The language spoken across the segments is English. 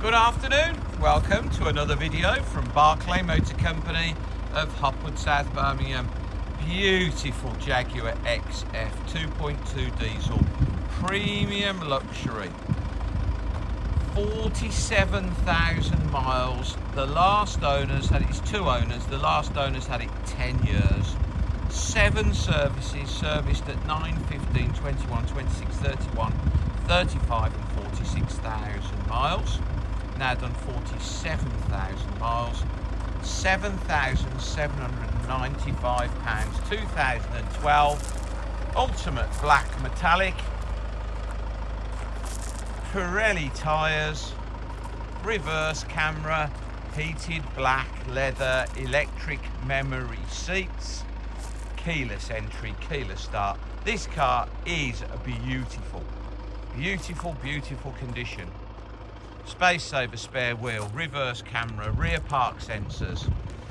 Good afternoon, welcome to another video from Barclay Motor Company of Hopwood, South Birmingham. Beautiful Jaguar XF 2.2 diesel, premium luxury, 47,000 miles. The last owners had it, it's two owners, the last owners had it 10 years. 7 services, serviced at 9, 15, 21, 26, 31, 35 and 46,000 miles. Now done 47,000 miles, £7,795, 2012, ultimate black metallic, Pirelli tyres, reverse camera, heated black leather, electric memory seats, keyless entry, keyless start. This car is a beautiful condition. Space saver spare wheel, reverse camera, rear park sensors,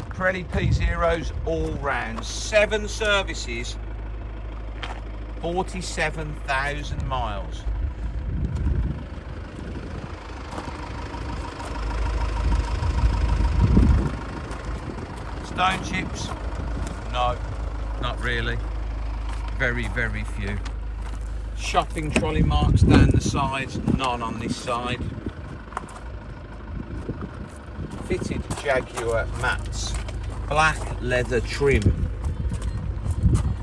Pirelli P0s all round, 7 services, 47,000 miles. Stone chips? No, not really. Very few. Shopping trolley marks down the sides, none on this side. Fitted Jaguar mats, black leather trim,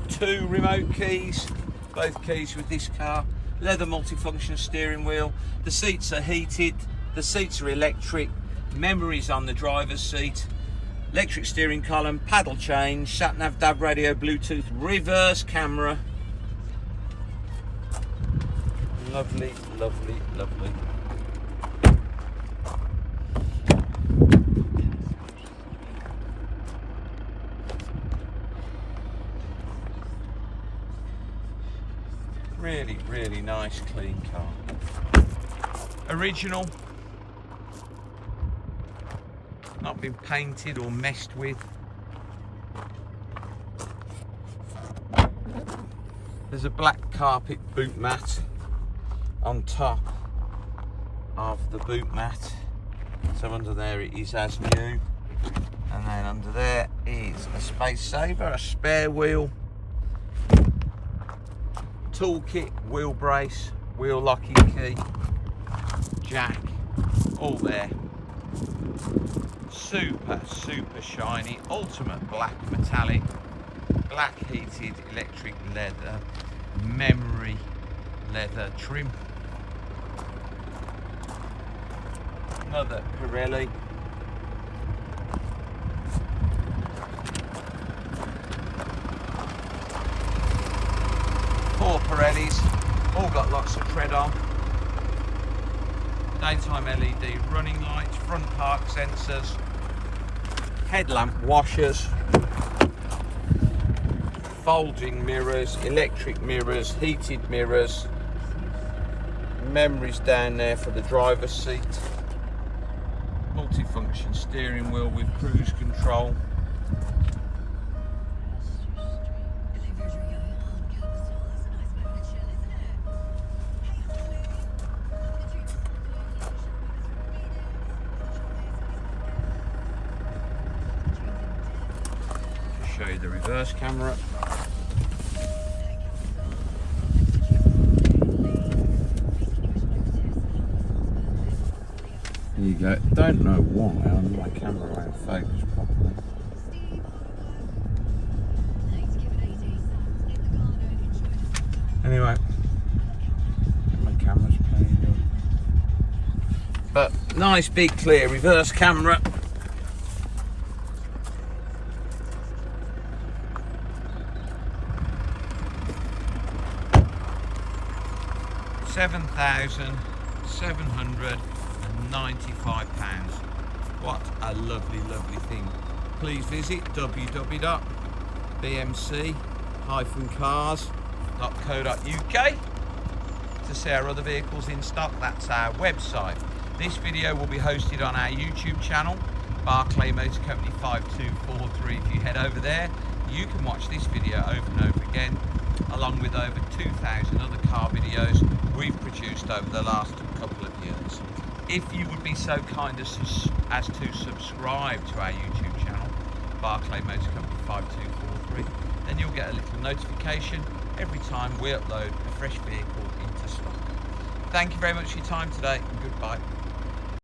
2 remote keys, both keys with this car, leather multifunction steering wheel, the seats are heated, the seats are electric, memories on the driver's seat, electric steering column, paddle change, sat nav, DAB radio, Bluetooth, reverse camera. Lovely. Really nice, clean car. Original. Not been painted or messed with. There's a black carpet boot mat on top of the boot mat. So under there it is as new. And then under there is a space saver, a spare wheel, toolkit, wheel brace, wheel locking key, jack, all there. Super shiny, ultimate black metallic, black heated electric leather, memory leather trim. Another Pirelli. Four Pirellis, all got lots of tread on. Daytime LED running lights, front park sensors, headlamp washers, folding mirrors, electric mirrors, heated mirrors, memories down there for the driver's seat, multifunction steering wheel with cruise control. Show you the reverse camera. There you go. Don't know why my camera won't focus properly. Anyway, my camera's playing good. But nice big clear reverse camera. £7,795. What a lovely thing. Please visit www.bmc-cars.co.uk to see our other vehicles in stock. That's our website. This video will be hosted on our YouTube channel, Barclay Motor Company 5243. If you head over there, you can watch this video over and over again, along with over 2,000 other car videos we've produced over the last couple of years. If you would be so kind as to subscribe to our YouTube channel, Barclay Motor Company 5243, then you'll get a little notification every time we upload a fresh vehicle into stock. Thank you very much for your time today, and goodbye.